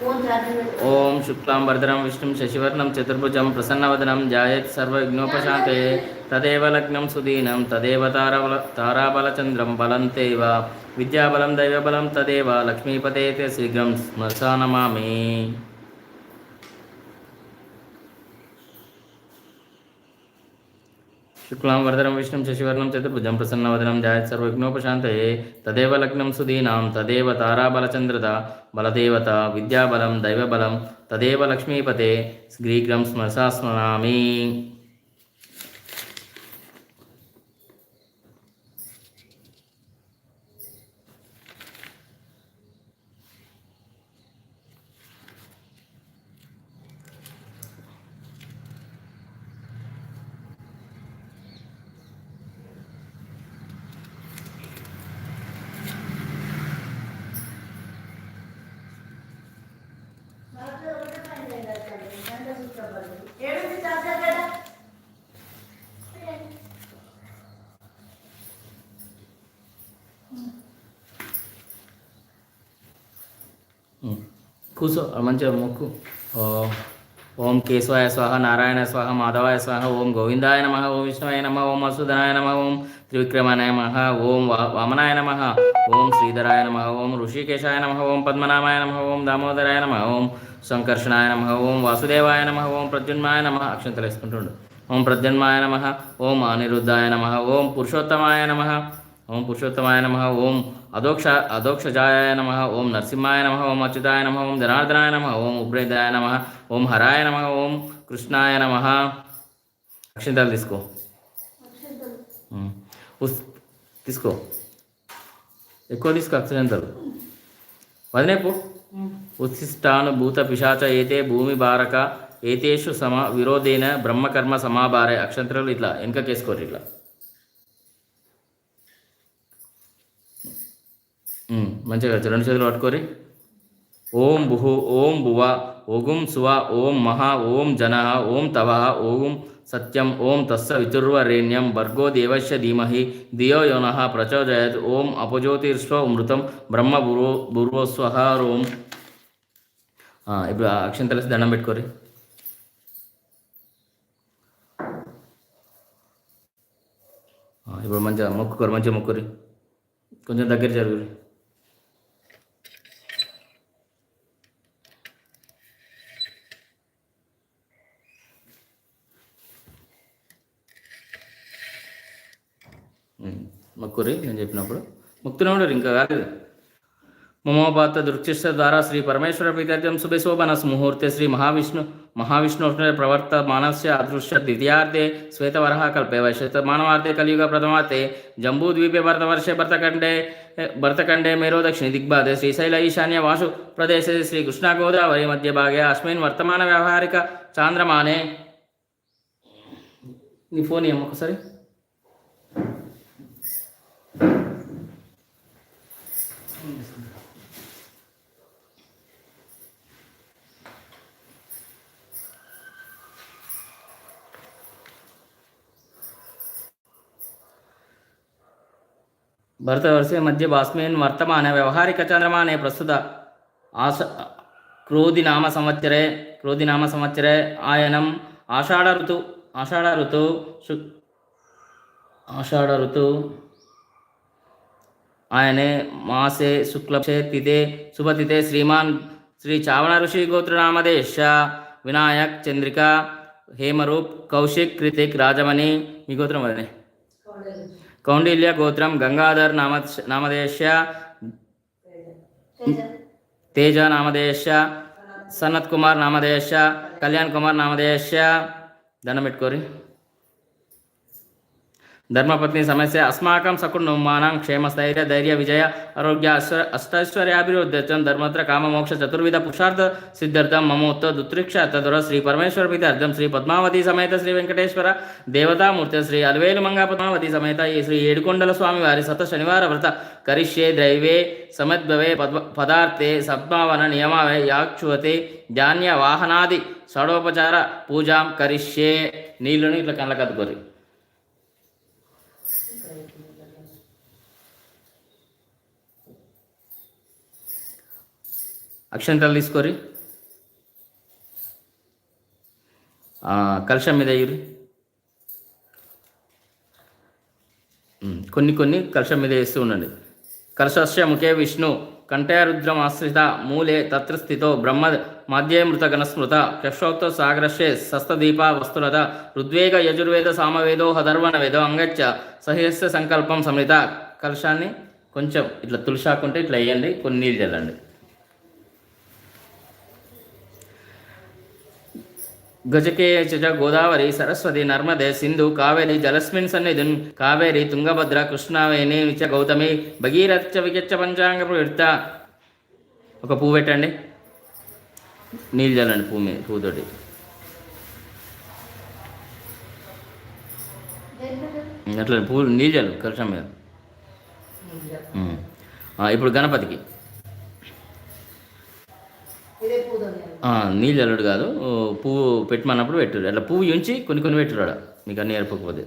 ఓం శుక్లాంబరధరం విష్ణుం శశివర్ణం చతుర్భుజం ప్రసన్నవదనం ధ్యాయేత్ సర్వవిఘ్నోపశాంతయే తదేవ లగ్నం సుదీనం తదేవ తారాబలచంద్రం బలం తేవ విద్యాబలం దైవబలం తదేవ లక్ష్మీపతే శీఘ్రం స్మశానమామి. శుక్లాం వరదరం విష్ణుం శశివర్ణం చతుర్భుజం ప్రసన్నవదనం ధ్యాయేత్ సర్వవిఘ్నోపశాంతయే తదేవ లగ్నం సుదీనాం తదేవ తారాబలచంద్రత బలదేవత విద్యాబలం దైవబలం తదేవ లక్ష్మీపతే శీఘ్రం స్మశాస్మరామి. కూర్చో మంచిగా మొక్కు. ఓం కేశవాయ స్వాహ నారాయణ స్వాహ మాధవాయ స్వాహ ఓం గోవిందాయ నమ ఓం విష్ణువాయ నమ ఓం మసూదనాయ నమ ఓం త్రివిక్రమాయ నమ ఓం వామనాయ నమ ఓం శ్రీధరాయ నమ ఓం ఋషికేశాయ నమ ఓం పద్మనాభాయ నమ ఓం దామోదరాయ నమ ఓం సంకర్షణాయ నమ ఓం వాసుదేవాయ నమ ఓం ప్రద్యున్మాయ నమ. అక్షంతలు వేసుకుంటుండు. ఓం ప్రద్యున్మాయ నమ ఓం అనిరుద్ధాయ నమ ఓం పురుషోత్తమాయ నమ ఓం పురుషోత్తమాయ నమ ఓం అధోక్షజాయ నమ ఓం నరసింహాయ నమ ఓం అచ్యుతాయ నమ ఓం జనార్దనాయ నమ ఓం ఉగ్రేదాయ నమ ఓం హరాయ నమ ఓం కృష్ణాయ నమ. అక్షంతలు తీసుకో. తీసుకో, ఎక్కువ తీసుకో అక్షంతలు. వదినేపు ఉత్సిష్టానుభూత పిశాచ ఏతే భూమి భారక ఏతేషు విరోధేన బ్రహ్మకర్మ సమాభారే. అక్షంతలు ఇట్లా వెనకకేసుకోరు. ఇట్లా మంచిగా రెండు చేతులు పట్టుకోరి. ఓం భుహు ఓం భువ ఓగుం సువ ఓం మహా ఓం జన ఓం తవ ఓం సత్యం ఓం తస్స వితుర్వరేణ్యం భర్గో దేవస్య ధీమహి ధియో యో నః ప్రచోదయాత్ ఓం అపజ్యోతిర్స్వ మృతం బ్రహ్మ భూర్వస్వః ఓం. ఇప్పుడు అక్షంతలేసి దండం పెట్టుకోరి. ఇప్పుడు మంచిగా మొక్కుకోరు. మంచిగా మొక్కురి. కొంచెం దగ్గర జరుగురి. మొక్కురి. నేను చెప్పినప్పుడు ముక్తునే ఉండరు, ఇంకా కాలేదు. మమోపాత దృక్షిష్ట ద్వారా శ్రీ పరమేశ్వర ప్రీత్యర్థం శుభశోభనస్ ముహూర్తే శ్రీ మహావిష్ణు ప్రవర్తమానస్య అదృశ్య ద్వితీయార్థే శ్వేతవరహ కల్పే వైశ్వమానవార్థే కలియుగ ప్రథమార్థే జంబూద్వీపే భరతవర్షే భరతఖండే మేరో దక్షిణ దిగ్భాగే శ్రీశైల ఈశాన్య వాసు ప్రదేశే శ్రీ కృష్ణా గోదావరి మధ్యభాగే అస్మిన్ వర్తమాన వ్యవహారిక చాంద్రమానే. నీ ఫోన్ ఏమో ఒకసారి. భరతవర్షే మధ్య భాస్మేన్ వర్తమాన వ్యవహారిక చంద్రమానే ప్రస్తుత క్రోధినామ సంవత్సరే ఆయనం ఆషాఢ ఋతు ఆయనే మాసే శుక్లపక్షే తిథే శుభతిథే శ్రీమాన్ శ్రీ చావణ ఋషి గోత్రనామదేశ వినాయక్ చంద్రిక హేమరూప్ కౌశిక్ కృతిక్ రాజమణి. మీ గోత్రం అదే. కౌండిల్య గోత్రం గంగాధర్ నామదేశ తేజ నామదేశ సనత్ కుమార్ నామదేశ కళ్యాణ్ కుమార్ నామదేశ. దండం పెట్టుకోరి. ధర్మపత్ని సమస్య అస్మాకం సకుటుంబానాం క్షేమస్థైర్య ధైర్య విజయ ఆరోగ్య అష్టైశ్వర్యాభివృద్ధ్యర్థం ధర్మత్ర కామమోక్ష చతుర్విధ పురుషార్థ సిద్ధార్థం మమోత్త దుత్రిక్ష తదుర శ్రీ పరమేశ్వర ప్రీత్యర్థం శ్రీ పద్మావతి సమేత శ్రీ వెంకటేశ్వర దేవతామూర్తి శ్రీ అలవేలు మంగా పద్మావతి సమేత ఈ శ్రీ ఏడుకొండల స్వామి వారి సత శనివార వ్రత కరిష్యే ద్రైవే సమద్భవే పదార్థే సద్భావన నియమావే యాక్షువతే ధాన్య వాహనాది షడోపచార పూజాం కరిష్యే. నీళ్ళని ఇట్లా కళ్ళకు అద్దుకోరి. అక్షంతలు తీసుకొని కలశం మీద వేయుర్రి. కొన్ని కొన్ని కలశం మీద వేస్తూ ఉండండి. కలశస్య ముఖే విష్ణు కంఠే రుద్రమాశ్రిత మూలే తత్ర స్థితో బ్రహ్మ మధ్యే మృతగణస్మృత కక్షోక్త సాగరస్యే సస్తదీప వస్తులత ఋగ్వేద యజుర్వేద సామవేదో హధర్వణ వేదో అంగచ్చ సహస్య సంకల్పం సమృత. కలశాన్ని కొంచెం ఇట్లా తులసాకుంటే ఇట్లా వేయండి, కొన్ని నీళ్ళు చల్లండి. గజకే చ గోదావరి సరస్వతి నర్మదే సింధు కావేరి జలస్మిన్ సన్నిధిన్ కావేరి తుంగభద్ర కృష్ణావేణి చ గౌతమి భగీరథ వికెచ్చ పంచాంగ ప్రవృత్త. ఒక పువ్వు పెట్టండి, నీళ్ళు చల్లండి పువ్వు మీద, పువ్వుతోటి. అట్లా పువ్వు నీళ్ళు చల్లు కలశం మీద. ఇప్పుడు గణపతికి నీళ్ళు చల్లుడు కాదు, పువ్వు పెట్టమన్నప్పుడు పెట్టుడు. అట్లా పువ్వు ఉంచి కొన్ని కొన్ని పెట్టురాడ, మీకు అన్నీ ఏర్పకపోతే.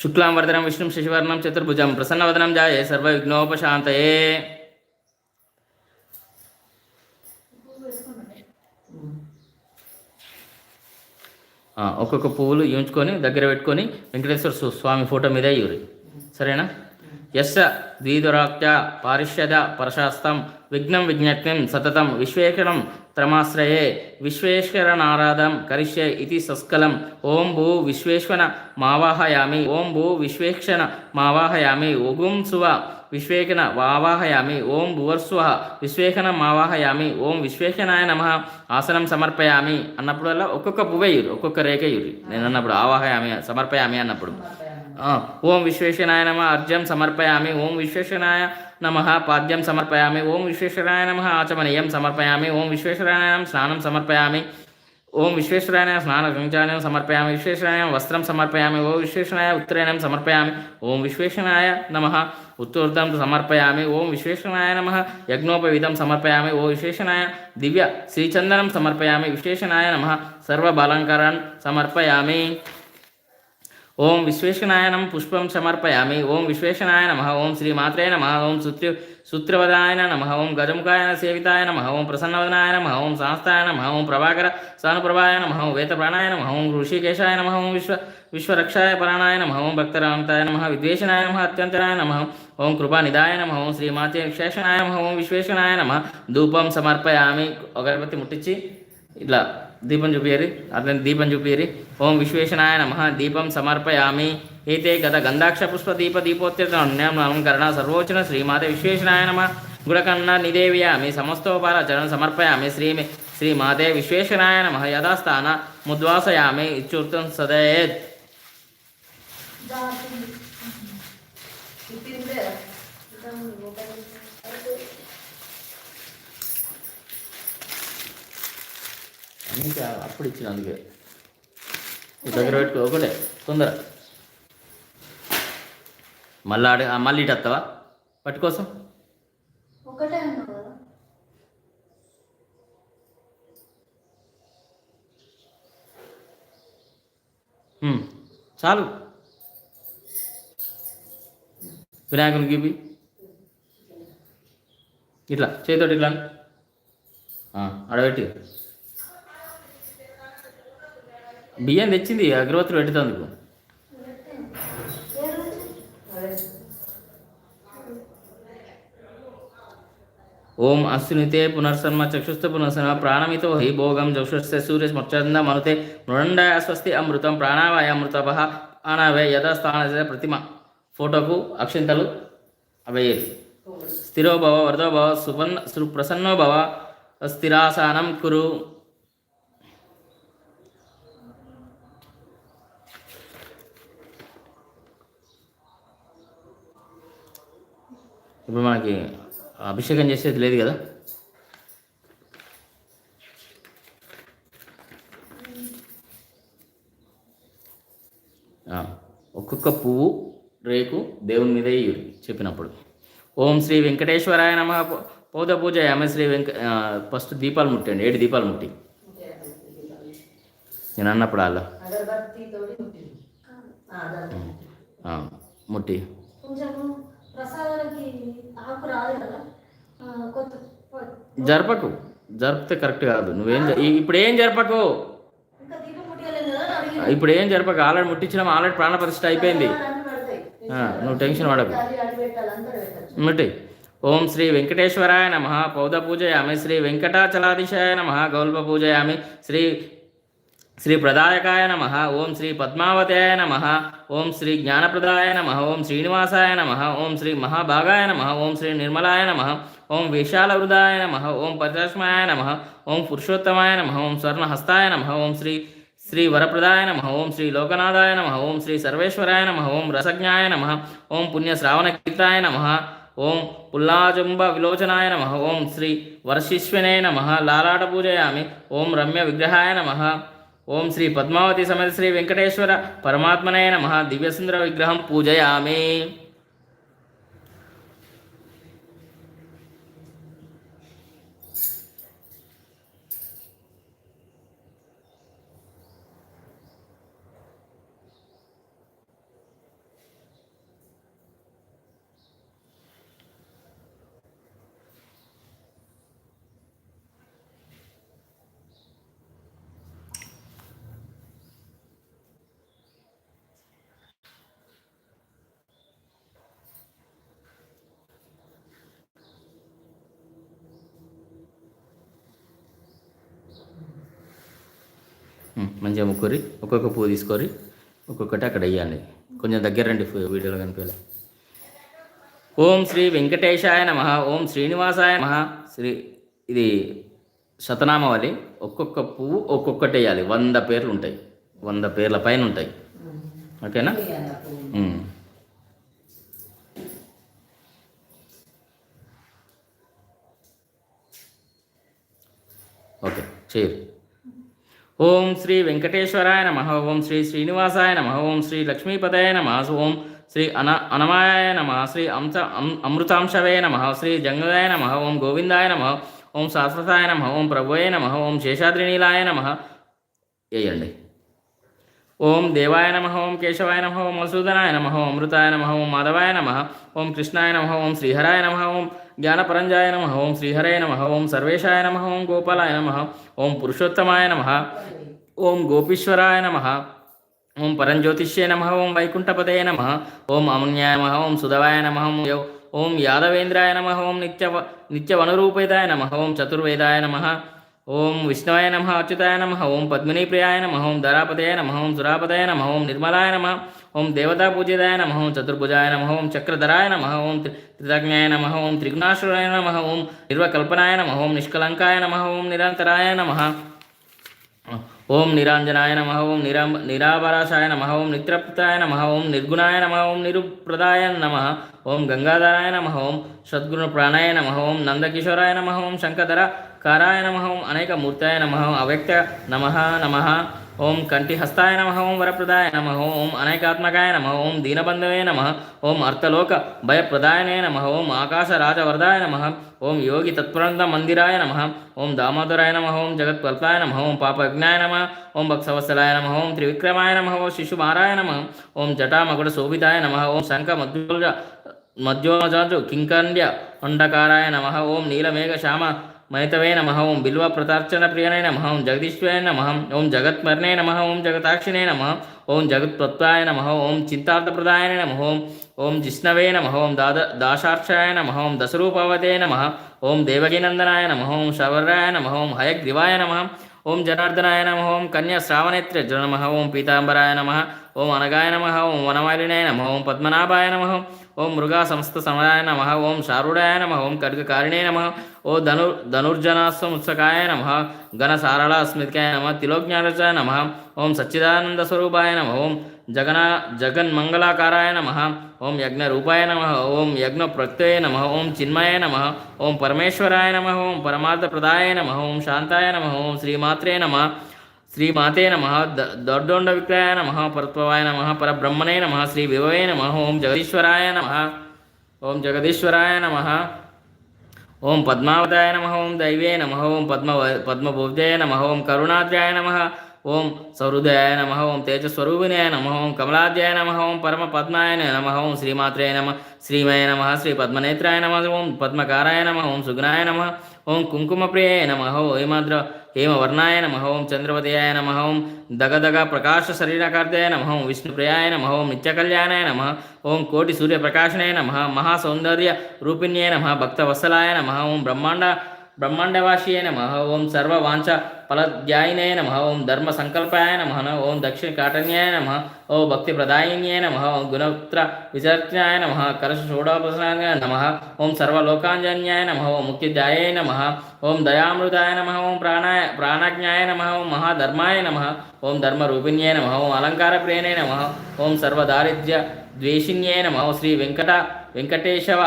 శుక్లాం వరదనం విష్ణుం శశివర్ణం చతుర్భుజం ప్రసన్నవదనం జాయే సర్వ విఘ్నోపశాంతయే. ఒక్కొక్క పువ్వులు ఉంచుకొని దగ్గర పెట్టుకొని వెంకటేశ్వర స్వామి ఫోటో మీద ఇవ్వరు, సరేనా? యస్స ద్విదురాక్త్య పారిష్యద పరశాస్తం విఘ్నం విజ్ఞప్తిం సతతం విశ్వేశ్వరం త్రమాశ్రయే విశ్వేశ్వరనారాధం కరిష్యే ఇది సస్కలం. ఓం భూ విశ్వేశ్వర మావాహయామి, ఓం భూ విశ్వేక్షణ మావాహయామి, ఓగుం సువ విశ్వేకన వావాహయామి, ఓం భువర్స్వ విశ్వేకన మావాహయామి, ఓం విశ్వేకనాయ నమ ఆసనం సమర్పయామి అన్నప్పుడల్లా ఒక్కొక్క పువ్వేయురు, ఒక్కొక్క రేఖయురి. నేను అన్నప్పుడు ఆవాహయామి సమర్పయామి అన్నప్పుడు ఓం విశ్వేశ్వరాయ నమ అర్ఘ్యం సమర్పయామి, ఓం విశ్వేశ్వరాయ నమ పాద్యం సమర్పయామి, ఓం విశ్వేశ్వరాయ నమ ఆచమనీయం సమర్పయామి, ఓం విశ్వేశ్వరాయ నమ స్నానం సమర్పయామి, ఓం విశ్వేశ్వరాయ స్నాన గంచానం సమర్పయామి, విశ్వేశ్వరాయ వస్త్రం సమర్పయామి, ఓం విశ్వేశ్వరాయ ఉత్తరేణం సమర్పయామి, ఓం విశ్వేశ్వరాయ నమ ఉత్తూర్ధం సమర్పయామి, ఓం విశ్వేశ్వరాయ నమ యజ్ఞోపవిధం సమర్పయామి, ఓం విశ్వేశ్వరాయ దివ్య శ్రీచందనం సమర్పయామి, విశ్వేశ్వరాయ నమ సర్వబలంకరణ్ సమర్పయామి, ఓం విశ్వేశ్వరాయనం పుష్పం సమర్పయామి, ఓం విశ్వేశ్వరాయ నమ, ఓం శ్రీమాత్రే నమ, ఓం సూత్రవదాయ నమ, ఓం గజముఖాయ సేవితాయ నమ, ఓం ప్రసన్నవదనాయ నమ, ఓం శాస్తాయ నమ, ఓం ప్రభాకర సానుప్రభాయ నమ, ఓం వేతప్రాణాయ నమ, ఓం ఋషికేశాయ నమ, ఓం విశ్వరక్షాయ పరాణాయ నమ, ఓం భక్తరాంతాయ నమ, విద్వేషణాయ నమ, అత్యంతరాయ నమ, ఓం కృపానిధాయ నమ, ఓం శ్రీమాతే విశ్వేశ్వరాయ నమ, ఓం విశ్వేశ్వరాయ నమ. ధూపం సమర్పయామి, అగరబత్తి ముట్టించి ఇట్లా దీపం చూపియరి, అట్లా దీపం చూపియరి. ఓం విశ్వేశ్వరాయ నమ దీపం సమర్పయామి. ఏతే గత గంధాక్ష పుష్ప దీప దీపోత్యకరణ సర్వోచన శ్రీమాత విశ్వేశ్వరాయ నమ గుడకన్న నిదేవ్యామి సమస్తోపాలచరణ సమర్పయామి. శ్రీమాతే విశ్వేశ్వరాయ నమ యథాస్థాన ముద్వాసయామి ఇత్యుక్తం సదయేత్. ఇంకా అప్పుడు ఇచ్చిన అందుకే దగ్గర పెట్టుకో ఒకటే తొందర. మళ్ళీ ఇటు వస్తావా పట్టుకోసం? చాలు. వినాయకునికి ఇవి ఇట్లా చేతితోటి ఇట్లా అడబెట్టి బియ్యం తెచ్చింది అగరవత్తులు పెట్టుతందుకు. ఓం అశ్వినితే పునర్సన్మ చక్షుస్థ పునర్సన్మ ప్రాణమితో హి భోగం జక్షుస్థ సూర్యస్మర్చంద మనుతే మృండాయ స్వస్తి అమృతం ప్రాణావాయ అమృతభ ప్రాణావే యథాస్థాన ప్రతిమ. ఫోటోకు అక్షింతలు అవేయరు. స్థిరో భవ వరదో భవ ప్రసన్నో భవ స్థిరాసనం కురు. ఇప్పుడు మనకి అభిషేకం చేసేది లేదు కదా. ఒక్కొక్క పువ్వు రేకు దేవుని మీద చెప్పినప్పుడు. ఓం శ్రీ వెంకటేశ్వరాయ నమ పౌద పూజ ఆమె శ్రీ ఫస్ట్ దీపాలు ముట్టండి, 7 దీపాలు ముట్టి నేను అన్నప్పుడు అలా ముట్టి జరపకు, జరిపితే కరెక్ట్ కాదు. నువ్వేం ఇప్పుడు ఏం జరపకు, ఇప్పుడు ఏం జరపకు. ఆల్రెడీ ముట్టించడం, ఆల్రెడీ ప్రాణప్రతిష్ఠ అయిపోయింది. నువ్వు టెన్షన్ పడకు, ముట్టి. ఓం శ్రీ వెంకటేశ్వరాయ నమ పౌద పూజయామి. శ్రీ వెంకటాచలాదిశాయ నమ గౌల్ప పూజయామి. శ్రీ ప్రదాయకాయ నమ. ఓం శ్రీ పద్మావతాయ నమ. ఓం శ్రీ జ్ఞానప్రదాయ నమ. ఓం శ్రీనివాసాయ నమ. ఓం శ్రీ మహాభాగాయ నమ. ఓం శ్రీ నిర్మలాయ నమ. ఓం విశాలవృదాయ నమ. ఓం పరచస్మాయ నమ. ఓం పురుషోత్తమాయ నమ. ఓం స్వర్ణహస్తాయ నమ. ఓం శ్రీ వరప్రదాయ నమ. ఓం శ్రీ లోకనాథాయ నమ. ఓం శ్రీ సర్వేశ్వరాయ నమ. ఓం రసజ్ఞాయ నమ. ఓం పుణ్యశ్రావణకీర్తాయ నమ. ఓం పుల్లాజంబ విలోచనాయ నమ. ఓం శ్రీ వర్షిష్వనే నమ. లాలాట పూజయామి. ఓం రమ్య విగ్రహాయ నమ. ఓం శ్రీ పద్మావతి సమేత శ్రీ వెంకటేశ్వర పరమాత్మనే నమ. దివ్యసుందర విగ్రహం పూజయామి. మంచిగా ముక్కురి, ఒక్కొక్క పువ్వు తీసుకొని ఒక్కొక్కటి అక్కడ వేయండి. కొంచెం దగ్గర రండి, వీడియోలో కనిపించాలి. ఓం శ్రీ వెంకటేశాయ నమ. ఓం శ్రీనివాసాయ నమ. ఇది శతనామావళి. ఒక్కొక్క పువ్వు ఒక్కొక్కటి వేయాలి. 100 పేర్లు ఉంటాయి, 100 పేర్ల పైన ఉంటాయి. ఓకేనా? ఓకే, చేయరు. ఓం శ్రీ వెంకటేశ్వరాయ నమ. ఓం శ్రీ శ్రీనివాసాయ నమ. ఓం శ్రీ లక్ష్మీపతయ నమ. ఓం శ్రీ అనమాయ నమ. శ్రీ అమృతాంశవే నమ. శ్రీ జంగదాయ నమ. ఓం గోవిందాయ నమ. ఓం శాశ్వతాయ నమ. ఓం ప్రభువే నమ. ఓం శేషాద్రినీలాయ నమ వేయండి. ఓం దేవాయ నమ. ఓం కేశవాయ నమ. ఓం మధుసూదనాయ నమ. ఓం అమృతాయ నమ. ఓం మాధవాయ నమ. ఓం కృష్ణాయ నమ. ఓం శ్రీహరాయ నమ. ఓం జ్ఞానపరంజాయ నమ. ఓం శ్రీహరే నమ. ఓం సర్వేశాయ నమ. ఓం గోపాలాయ నమ. ఓం పురుషోత్తమాయ నమ. ఓం గోపీశ్వరాయ నమ. ఓం పరంజ్యోతిష్యే నమ. ఓం వైకుంఠపతయ నమ. ఓం అమున్యాయ నమ. ఓం సుధవాయ నమ. ఓం యాదవేంద్రాయ నమ. ఓం నిత్యవనురూపితాయ నమ. ఓం చతుర్వేదాయ నమ. ఓం విష్ణవాయ నమ. అచ్యుతాయ నమ. ఓం పద్మినీప్రియాయ నమ. ఓం ధరాపతయ నమ. ఓం సురాపతయ నమ. ఓం నిర్మలాయ నమ. ఓం దేవతాపూజితాయ నమ. ఓం చతుర్భుజాయ నమ. ఓం చక్రధరాయ నమ. ఓం త్రితజ్ఞాయ నమ. ఓం త్రిగుణాశ్వరాయ నమ. ఓం నిర్వకల్పనాయ నమ. ఓం నిష్కలంకాయ నమ. ఓం నిరంతరాయ నమ. ఓం నిరాంజనాయ నమ. ఓం నిరాభరాశాయ నమ. ఓం నిత్రప్తాయ నమ. ఓం నిర్గుణాయ నమ. ఓం నిరుప్రదాయ నమ. ఓం గంగాధరాయ నమ. ఓం సద్గుణ ప్రాణాయ నమ. ఓం నందకిశోరాయ నమ. ఓం శంకధర కారాయ నమ. ఓం అనేక మూర్తాయ నమ. అవ్యక్త నమ నమ. ఓం కంఠిహస్తాయ నమ. ఓం వరప్రదాయ నమ. ఓం అనేకాత్మకాయ నమ. ఓం దీనబంధవే నమ. ఓం అర్థలోక భయప్రదాయనే నమ. ఓం ఆకాశరాజవరదాయ నమ. ఓం యోగి తత్పరంత మందిరాయ నమ. ఓం దామోదరాయ నమ. ఓం జగత్కల్పాయ నమ. ఓం పాపజ్ఞాయ నమ. ఓం భక్సవత్సలాయ నమ. ఓం త్రివిక్రమాయ నమ. ఓం శిశుమారాయ నమ. ఓం జటామకుడ శోభితాయ నమ. ఓం శంఖ మధ్యోజాజు కింకర్య అండకారాయ నమ. ఓం నీలమేఘ శ్యామ మహితవే నమ. ఓం బిల్వ ప్రతార్చన ప్రియనే నమ. ఓం జగదీశ్వరాయ నమ. ఓం జగత్మర్ణే నమ. ఓం జగతాక్షిణే నమ. ఓం జగత్ప్రత్వాయ నమ. ఓం చింతార్థప్రదాయనే నమ. ఓం జిష్ణవే నమ. ఓం దాశాక్షాయ నమ. ఓం దశరూపవతే నమ. ఓం దేవకీనందనాయ నమ. ఓం శవర్యాయ నమ. ఓం హయగ్రీవాయ నమ. ఓం జనార్దనాయ నమ. ఓం కన్యాశ్రావణేత్ర నమ. ఓం పీతాంబరాయ నమ. ఓం అనగాయ నమ. ఓం వనమాలినాయ నమ. ఓం పద్మనాభాయ నమ. ఓం మృగా సంస్థ సమయాయ నమ. ఓం శారుడాయ నమ. ఓం ఖడ్గకారిణే నమ. ఓ ధనుర్జనాస్వముత్సకాయ నమ. ఘనసారళ స్మృతికాయ నమ. తిలోజ్ఞానచాయ నమ. ఓం సచ్చిదానందస్వరూపాయ నమ. ఓం జగన్మంగళాకారాయ నమ. ఓం యజ్ఞరూపాయ నమ. ఓం యజ్ఞప్రత్యయ నమ. ఓం చిన్మయ నమ. ఓం పరమేశ్వరాయ నమ. ఓం పరమార్థప్రదాయ నమ. ఓం శాంతాయ నమ. ఓం శ్రీమాత్రే నమ. శ్రీమాతే నమ. దొడ్డొండ విక్రయాయ నమ. పరత్వాయ నమ. పరబ్రహ్మణే నమ. శ్రీ విభవే నమ. ఓం జగదీశ్వరాయ నమ. ఓం జగదీశ్వరాయ నమ. ఓం పద్మావతాయ నమ. ఓం దైవే నమ. ఓం పద్మబుద్ధే నమ. ఓం కరుణాద్రాయ నమ. ఓం సౌహృదయాయ నమ ఓం తేజస్వరూపిణాయ నమ ఓం కమలాద్యాయ నమ ఓం పరమ పద్మాయ నమ ఓం శ్రీమాత్రే నమ శ్రీమయ నమ శ్రీ పద్మనేత్రాయ నమ ఓం పద్మకారాయ నమ ఓం సుగుణాయ నమ ఓం కుంకుమప్రియాయ నమ हेमवर्णाय नमः ओं चंद्रवदयाय नमः ओं दगदग प्रकाश शरीरकार्याय नमः ओं विष्णुप्रियाय नमः ओं नित्यकल्याणाय नमः ओं कोटि सूर्यप्रकाशनाय नमः महासौंदर्य रूपिण्ये नमः भक्तवत्सलाय नमः ओं ब्रह्मांडवासिये नमः ओं सर्ववांछा फलध्यायिने नमः ओं धर्मसंकल्पाय नमः ओं दक्षिणकाठन्याय नमः ओं भक्तिप्रदायिन्ये नमः ओं गुणत्र विचर्त्याय नमः कलशषोडोपसनाय नमः ओं सर्वलोकाञ्जन्याय नमः ओं मुक्तिदाये नमः ओं दयामृताय नमः ओं प्राणाज्ञाय नमः ओं महाधर्माय नमः ओं धर्मरूपिण्ये नमः ओं अलङ्कारप्रियने नमः ओं सर्वदारिद्र्यद्वेषिण्ये नमः ओं श्री वेङ्कटेशव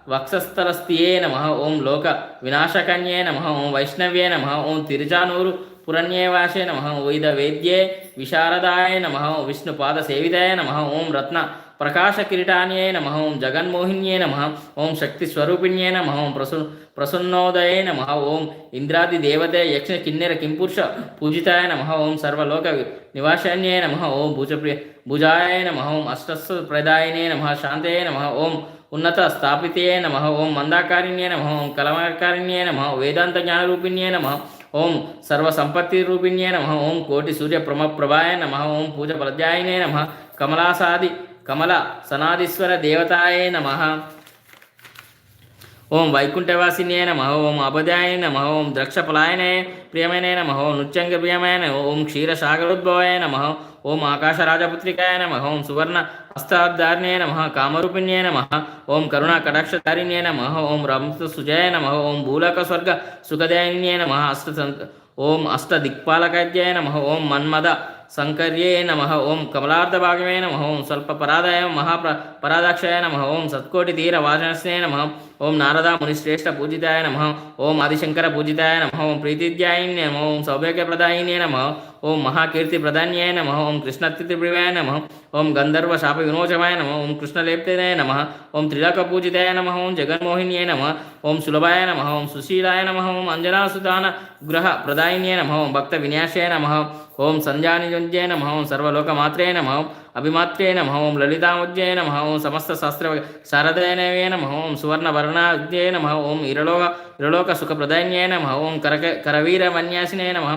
वक्षस्थलस्थिये नमः ओं लोक विनाशकन्ये नमः ओं वैष्णव्ये नमः ओं तिरुचानूरु पुरण्येवासे नमः वैदवेद्ये विशारदाय नमः ओं विष्णुपादसेविताय नमः ओं रत्न प्रकाशकिरीटान्ये नमः ओं जगन्मोहिन्ये नमः ओं शक्तिस्वरूपिण्ये नमः ओं प्रसन्नोदये नमः ओं इंद्रादिदेवते यक्ष किन्नर किंपुरुष पूजिताय नमः ओं सर्वलोक निवासान्ये नमः ओं भुजाय नमः ओं अष्टस्वप्रदायिने नमः शान्तये नमः ओं उन्नत स्थापिते नमः ओं मंदाकारिण्ये नमः ओं कलमकारिण्ये नमः वेदांत ज्ञानरूपिण्ये नमः ओं सर्वसंपत्तिरूपिण्ये नमः ओं कोटि सूर्य प्रभाय नमः ओं पूजफलध्यायिने नमः कमल सनादीश्वर देवताय नमः ओं वैकुंठवासिन्ये नमः ओं अभद्याय नमः ओं द्रक्षफलायने प्रियमने नमः ओं नृत्यङ्गप्रियमने ओं क्षीरसागरोद्भवाय नमः ओं आकाशराजपुत्रिकाय नमः ओं सुवर्ण हस्ताब्धारिणे नमः कामरूपिण्ये नमः ओं करुणाकटाक्षधारिण्ये नमः ओं रमसुजय नमः ओं भूलकस्वर्ग सुखदायिन्ये नमः ओं अष्टदिक्पालकाद्याय नमः ओं मन्मद शंकर्ये नमः ओं कमलार्धभागवे नमः ओं स्वल्पपराधाय महापराधाक्षय नमः ओं सत्कोटितीरवाचनस्ये नमः ओं नारदा मुनिश्रेष्ठ पूजिताय नमः ओं आदिशंकर पूजिताय नमः ओं प्रीतिद्यायिन्ये नमः ओं सौभाग्यप्रदायिन्ये नमः ओं महाकीर्तिप्रदान्ये नमः ओं कृष्णतीर्थप्रियाय नमः ओं गंधर्वशाप विमोचनाय नमः ओं कृष्णलेप्ताय नमः ओं त्रिलोकपूजिताय नमः ओं जगन्मोहिन्ये नमः ओं सुलभाय नमः ओं सुशीलाय नमः ओं अंजनासुदान गृह प्रदायिन्ये नमः ओं भक्तविन्यासाय नमः ओं संजानिजुञ्जे नमः ओं सर्वलोकमात्रे नमः अभिमात्रे नमः ओं ललितामुज्जे नमः ओं समस्तशास्त्र शारदाय नमः ओं सुवर्णवर्णाद्ये नमः ओं इरलोकसुखप्रदायिन्ये नमः ओं करवीरमन्यासिने नमः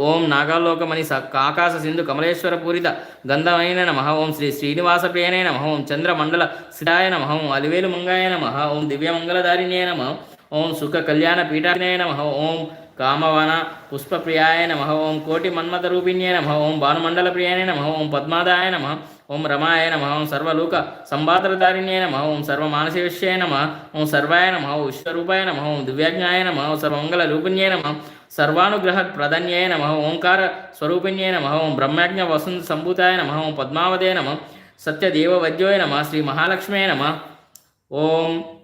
ओं नागालोकमणि काकाश सिंधु कमलेश्वर पूरित गंधमयिने नमः ओं श्री श्रीनिवासप्रियने नमः ओं चंद्रमंडल स्थिराय नमः ओं अलिवेलु मंगाय नमः ओं दिव्यमंगलधारिणे नमः ओं सुख कल्याण पीठाने नमः ओं कामवन पुष्पप्रियाय नमः ओं कोटि मन्मथरूपिण्ये नमः ओं भानुमण्डलप्रियाय नमः ओं पद्मादाय नमः ओं रमाय नमः ओं सर्वलोक संवादधारिण्ये नमः ओं सर्वमानसविषये नमः ओं सर्वाय नमः ओं विश्वरूपाय नमः ओं दिव्याज्ञाय नमः ओं सर्वमंगलरूपिण्ये नमः सर्वानुग्रहप्रदन्ये नमः ओंकार स्वरूपिण्ये नमः ओं ब्रह्मज्ञ वसुंत संभूताय नमः ओं पद्मावदे नमः सत्यदेववद्योय नमः श्री महालक्ष्म्ये नमः ओं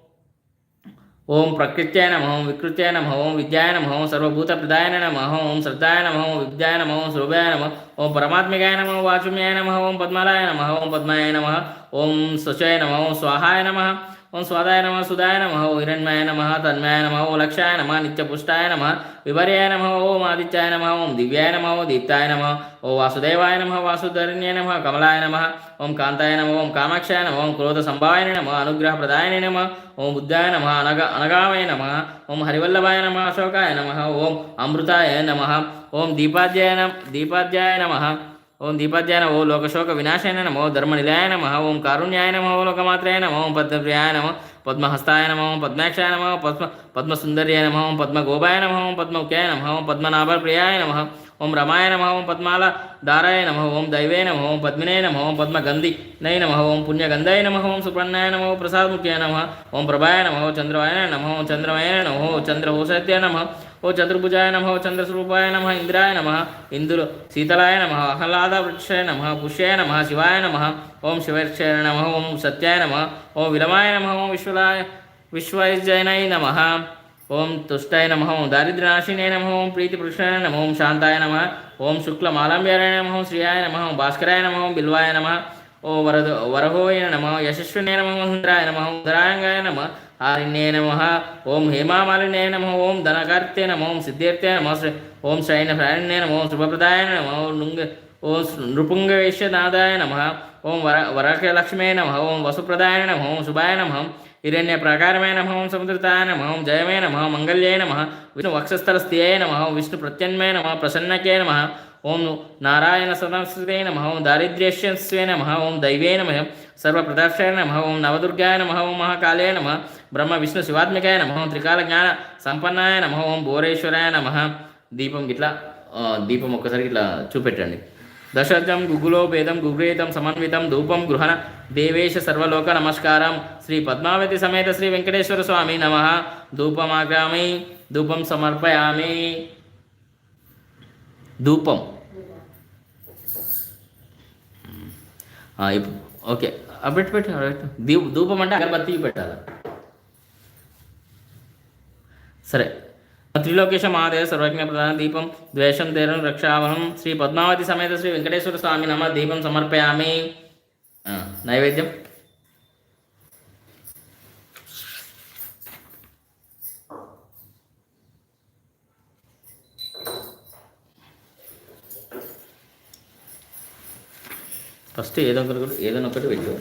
ओं प्रकृत्याय नमः ओं विकृत्याय नमः ओं विद्याय नमः ओं सर्वभूतप्रदाय नमः ओं श्रद्धाय नमः ओं विद्याय नमः ओं स्वरूपाय नमः ओं परमात्मिकाय नमः वाचुम्याय नमः ओं पद्मालय नमः ओं पद्माय नमः ओं स्वचाय नमः ओं स्वाहाय नमः ओं स्वादाय नमः सुधाय नमः ओं हिरण्मयाय नमः तन्मयाय नमः ओं लक्षाय नमः नित्यपुष्टाय नमः विपर्याय नमः ओं आदित्याय नमः ओं दिव्याय नमः ओं दीप्ताय नमः ओं वासुदेवाय नमः वासुधरण्ये नमः कमलाय नमः ओं कांताय नमः ओं कामाक्षाय नमः ओं क्रोधसंभावाय नमः अनुग्रहप्रदायिने नमः ओं बुद्धाय नमः अनगामय नमः ओं हरिवल्लभाय नमः अशोकाय नमः ओं अमृताय नमः ओं दीपाध्याय नमः ओं दीपाध्याय नमः ओं लोकशोक विनाशाय नमः ओं धर्मनिलयाय नमः ओं कारुण्याय नमः ओं लोकमात्रय नमः ओं पद्मप्रियाय नमः पद्महस्ताय नमः ओं पद्माक्षाय नमः पद्मसुंदर्याय नमः ओं पद्मगोपाय नमः ओं पद्ममुख्याय नमः ओं पद्मनाभप्रियाय नमः ओं रमाय नमः ओं पद्मालधाराय नमः ओं दैवे नमः ओं पद्मिने नमः ओं पद्मगन्धिनय नमः ओं पुण्यगन्धाय नमः ओं सुपर्णाय नमः ओं प्रसादमुख्याय नमः ओं प्रभाय नमः ओं चंद्रवाय नमः ओं चंद्रमय नमः ओं चंद्रहोषत्याय नमः ओं चतुर्भुजाय नमः ओं चंद्रस्वरूपाय नमः इंद्राय नमः इंदुर शीतलाय नमः आह्लादवृक्षाय नमः पुष्याय नमः शिवाय नमः ओं शिवक्षाय नमः ओं सत्याय नमः ओं विलमाय नमः ओं विश्वजयनाय नमः ओं तुष्टाय नमः ओं दारिद्र्यनाशिने नमः ओं प्रीतिपुरुषाय नमः ओं शांताय नमः ओं शुक्लमालम्ब्याय नमः ओं श्रियाय नमः ओं भास्कराय नमः ओं बिल्वाय नमः ओं वरहोय नमः यशस्विने नमः ओं इंद्राय नमः ओं धरांगाय नमः హారిణ్యే నమః ఓం హేమామాలిన్యే నమః ఓం ధనకర్తే నమః ఓం సిద్ధార్థే నమః ఓం శ్రైణ్యే నమః ఓం శుభప్రదాయ నమః ఓం నృపుంగవేశ్యనాథాయ నమః ఓం వరలక్ష్మే నమః ఓం వసుప్రదాయ నమః ఓం శుభాయ నమః హిరణ్య ప్రాకారమే నమః ఓం సముద్రతాయ నమః ఓం జయమే నమః మంగళ్యే నమః విష్ణు వక్షస్థలస్థియే నమః విష్ణు ప్రత్యన్మే నమః ప్రసన్నకే నమః ఓం నారాయణ సదాశ్రితే నమః ఓం దారిద్ర్యస్వే నమః ఓం దైవే నమః సర్వప్రదర్శయ నమః ఓం నవదుర్గాయ నమః ఓం మహాకాళే నమః బ్రహ్మ విష్ణు శివాత్మికాయ నమః ఓం త్రికాల జ్ఞాన సంపన్నాయ నమః ఓం భోరేశ్వరాయ నమః. దీపం ఇట్లా దీపం ఒక్కసారి ఇట్లా చూపెట్టండి. దశజం గుగులో భేదం గుగ్రేతం సమన్వితం ధూపం గృహణ దేవేశ సర్వలోక నమస్కారం శ్రీ పద్మావతి సమేత శ్రీ వెంకటేశ్వర స్వామి నమః. ధూపమాగ్రామి ధూపం సమర్పయామి. ధూపం ఓకే పెట్టు ధూపం అంటే అగరబత్తి పెట్టాలి. సరే. త్రిలోకేశ మహాదేవ సర్వజ్ఞ ప్రధాన దీపం ద్వేషం తేరం రక్షావహం శ్రీ పద్మావతి సమేత శ్రీ వెంకటేశ్వర స్వామి నమ. దీపం సమర్పయామి. నైవేద్యం ఫస్ట్ ఏదైనా ఒకటి పెట్టు.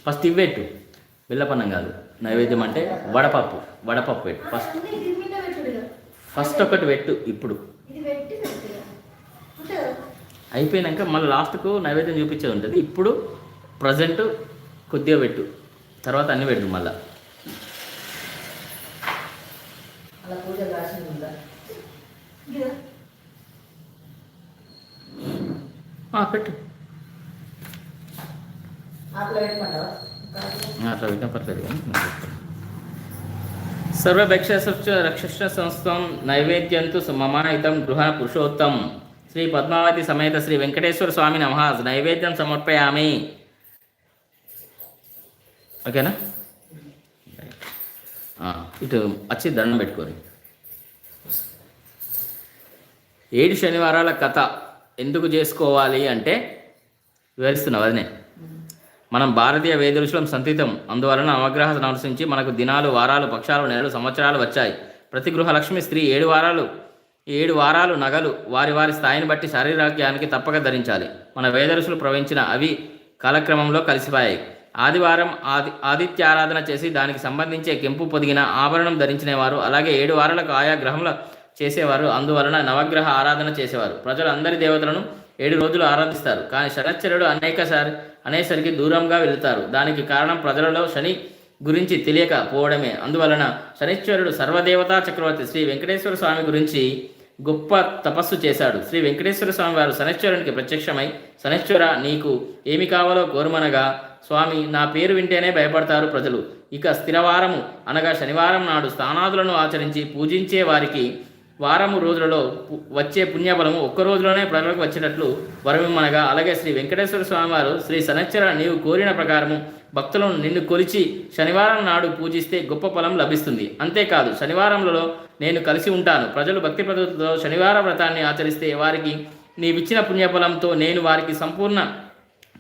ఫస్ట్ ఇవి పెట్టు. బెల్లపన్నం కాదు, నైవేద్యం అంటే వడపప్పు పెట్టు. ఫస్ట్ ఒకటి పెట్టు. ఇప్పుడు అయిపోయినాక మళ్ళీ లాస్ట్కు నైవేద్యం చూపించేది ఉంటుంది. ఇప్పుడు ప్రజెంట్ కొద్దిగా పెట్టు, తర్వాత అన్నీ పెట్టు మళ్ళా. పెట్టు. అట్లా పెట్టినా పర్లేదు కానీ సర్వభక్ష రక్ష సంస్థం నైవేద్యంతు మమాయితం గృహ పురుషోత్తం శ్రీ పద్మావతి సమేత శ్రీ వెంకటేశ్వర స్వామి నమః. నైవేద్యం సమర్పయామి. ఓకేనా? ఇటు వచ్చి దండం పెట్టుకోరు. 7 శనివారాల కథ ఎందుకు చేసుకోవాలి అంటే వివరిస్తున్నావు అదనే. మనం భారతీయ వేద ఋషులం సంతీతం. అందువలన నవగ్రహ నరసించి మనకు దినాలు, వారాలు, పక్షాలు, నెలలు, సంవత్సరాలు వచ్చాయి. ప్రతి గృహలక్ష్మి స్త్రీ 7 వారాలు నగలు వారి వారి స్థాయిని బట్టి శారీరక్యానికి తప్పక ధరించాలి. మన వేద ఋషులు ప్రవహించిన అవి కాలక్రమంలో కలిసిపోయాయి. ఆదివారం ఆదిత్యారాధన చేసి దానికి సంబంధించే కెంపు పొదిగిన ఆభరణం ధరించిన వారు, అలాగే 7 వారాలకు ఆయా గ్రహముల చేసేవారు. అందువలన నవగ్రహ ఆరాధన చేసేవారు. ప్రజలు అందరి దేవతలను 7 రోజులు ఆరాధిస్తారు. కానీ శనశ్చరుడు అనేసరికి దూరంగా వెళుతారు. దానికి కారణం ప్రజలలో శని గురించి తెలియకపోవడమే. అందువలన శనిశ్చరుడు సర్వదేవతా చక్రవర్తి శ్రీ వెంకటేశ్వర స్వామి గురించి గొప్ప తపస్సు చేశాడు. శ్రీ వెంకటేశ్వర స్వామి వారు శనిశ్చరునికి ప్రత్యక్షమై, శనిశ్చర నీకు ఏమి కావాలో కోరుమనగా, స్వామి నా పేరు వింటేనే భయపడతారు ప్రజలు. ఇక స్థిరవారము అనగా శనివారం నాడు స్నానాదులను ఆచరించి పూజించే వారికి వారము రోజులలో వచ్చే పుణ్యబలము ఒక్క రోజులోనే ప్రజలకు వచ్చేటట్లు వరమిమ్మనగా, అలాగే శ్రీ వెంకటేశ్వర స్వామి వారు శ్రీ శనిశ్చర నీవు కోరిన ప్రకారము భక్తులను నిన్ను కొలిచి శనివారం నాడు పూజిస్తే గొప్ప ఫలం లభిస్తుంది. అంతేకాదు శనివారంలో నేను కలిసి ఉంటాను. ప్రజలు భక్తి పద్ధతితో శనివార వ్రతాన్ని ఆచరిస్తే వారికి నీవిచ్చిన పుణ్యఫలంతో నేను వారికి సంపూర్ణ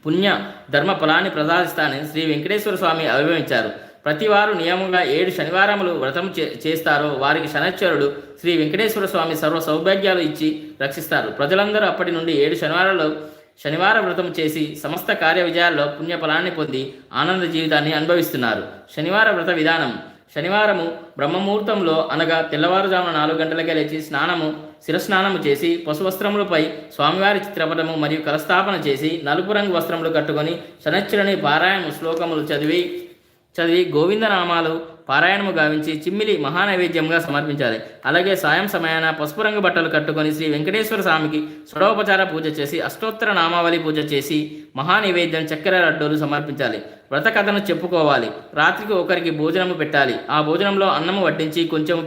పుణ్య ధర్మ ఫలాన్ని ప్రసాదిస్తానని శ్రీ వెంకటేశ్వర స్వామి అభివర్ణించారు. ప్రతివారు నియమంగా 7 శనివారములు వ్రతం చేస్తారో వారికి శనిశ్చరుడు శ్రీ వెంకటేశ్వర స్వామి సర్వ సౌభాగ్యాలు ఇచ్చి రక్షిస్తారు. ప్రజలందరూ అప్పటి నుండి 7 శనివార వ్రతం చేసి సమస్త కార్య విజయాల్లో పుణ్యఫలాన్ని పొంది ఆనంద జీవితాన్ని అనుభవిస్తున్నారు. శనివార వ్రత విధానం: శనివారము బ్రహ్మముహూర్తంలో అనగా తెల్లవారుజామున 4 గంటలకే లేచి శిరస్నానము చేసి పశువస్త్రములపై స్వామివారి చిత్రపటము మరియు కలస్థాపన చేసి నలుపు రంగు వస్త్రములు కట్టుకొని శనిశ్చరుని పారాయణ శ్లోకములు చదివి గోవిందనామాలు పారాయణము గావించి చిమ్మిలి మహానైవేద్యంగా సమర్పించాలి. అలాగే సాయం సమయాన పసుపు రంగు బట్టలు కట్టుకొని శ్రీ వెంకటేశ్వర స్వామికి షోడోపచార పూజ చేసి అష్టోత్తర నామావళి పూజ చేసి మహానైవేద్యం చక్కెర లడ్డూలు సమర్పించాలి. వ్రత కథను చెప్పుకోవాలి. రాత్రికి ఒకరికి భోజనము పెట్టాలి. ఆ భోజనంలో అన్నము వడ్డించి కొంచెం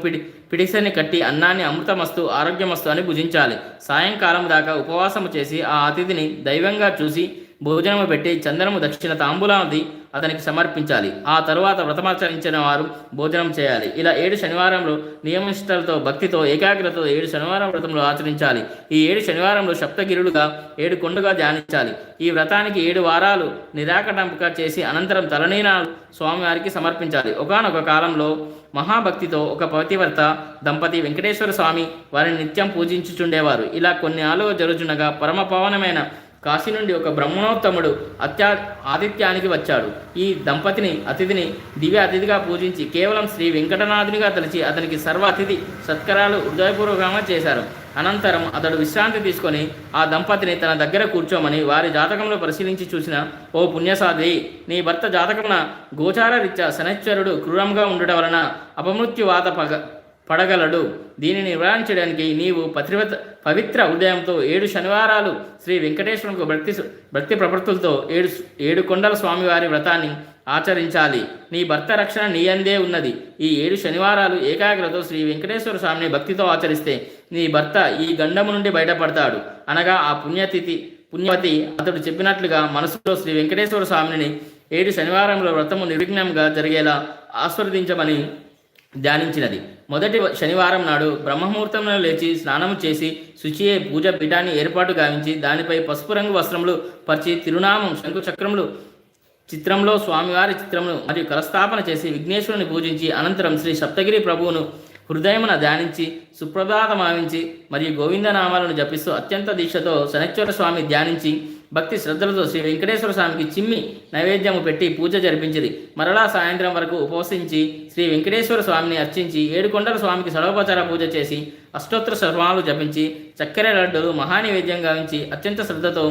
పిడిసని కట్టి అన్నాన్ని అమృతమస్తు ఆరోగ్యమస్తు అని భుజించాలి. సాయంకాలం దాకా ఉపవాసము చేసి ఆ అతిథిని దైవంగా చూసి భోజనము పెట్టి చందనము దక్షిణ తాంబూలాది అతనికి సమర్పించాలి. ఆ తరువాత వ్రతమాచరించిన వారు భోజనం చేయాలి. ఇలా 7 శనివారంలో నియమనిష్టలతో భక్తితో ఏకాగ్రతతో 7 శనివారం వ్రతములు ఆచరించాలి. ఈ 7 శనివారంలో సప్తగిరులుగా 7 కొండగా ధ్యానించాలి. ఈ వ్రతానికి 7 వారాలు నిరాకటంపక చేసి అనంతరం తలనీనాలు స్వామివారికి సమర్పించాలి. ఒకానొక కాలంలో మహాభక్తితో ఒక పతివ్రత దంపతి వెంకటేశ్వర స్వామి వారిని నిత్యం పూజించుచుండేవారు. ఇలా కొన్ని ఆలుగా జరుగుచుండగా పరమ పావనమైన కాశీ నుండి ఒక బ్రహ్మణోత్తముడు ఆతిథ్యానికి వచ్చాడు. ఈ అతిథిని దివ్య అతిథిగా పూజించి కేవలం శ్రీ వెంకటనాథునిగా తలచి అతనికి సర్వ అతిథి సత్కారాలు హృదయపూర్వకంగా చేశారు. అనంతరం అతడు విశ్రాంతి తీసుకొని ఆ దంపతిని తన దగ్గర కూర్చోమని వారి జాతకంలో పరిశీలించి చూసిన, ఓ పుణ్యసాధి, నీ భర్త జాతకమున గోచార రీత్యా శనైశ్వరుడు క్రూరంగా ఉండటం వలన అపమృత్యువాత పడగలడు. దీనిని నివారించడానికి నీవు పవిత్ర ఉదయంతో 7 శనివారాలు శ్రీ వెంకటేశ్వరునికి భక్తి ప్రవృత్తులతో 7 కొండల స్వామివారి వ్రతాన్ని ఆచరించాలి. నీ భర్త రక్షణ నీ అందే ఉన్నది. ఈ 7 శనివారాలు ఏకాగ్రతో శ్రీ వెంకటేశ్వర స్వామిని భక్తితో ఆచరిస్తే నీ భర్త ఈ గండము నుండి బయటపడతాడు. అనగా ఆ పుణ్యవతి అతడు చెప్పినట్లుగా మనసులో శ్రీ వెంకటేశ్వర స్వామిని 7 శనివారంలో వ్రతము నిర్విఘ్నంగా జరిగేలా ఆస్వాదించమని ధ్యానించినది. మొదటి శనివారం నాడు బ్రహ్మముహూర్తంలో లేచి స్నానము చేసి శుచియే పూజ పీఠాన్ని ఏర్పాటు గావించి దానిపై పసుపు రంగు వస్త్రములు పరిచి తిరునామం శంకుచక్రములు చిత్రంలో స్వామివారి చిత్రమును మరియు కలస్థాపన చేసి విఘ్నేశ్వరుని పూజించి అనంతరం శ్రీ సప్తగిరి ప్రభువును హృదయమున ధ్యానించి సుప్రభాతమావించి మరియు గోవిందనామాలను జపిస్తూ అత్యంత దీక్షతో శనైశ్వర స్వామి ధ్యానించి భక్తి శ్రద్ధలతో శ్రీ వెంకటేశ్వర స్వామికి చిమ్మి నైవేద్యము పెట్టి పూజ జరిపించింది. మరలా సాయంత్రం వరకు ఉపవసించి శ్రీ వెంకటేశ్వర స్వామిని అర్చించి 7 కొండల స్వామికి షడోపచార పూజ చేసి అష్టోత్తర శర్మాలు జపించి చక్కెర లడ్డూలు మహానివేద్యం గావించి అత్యంత శ్రద్ధతో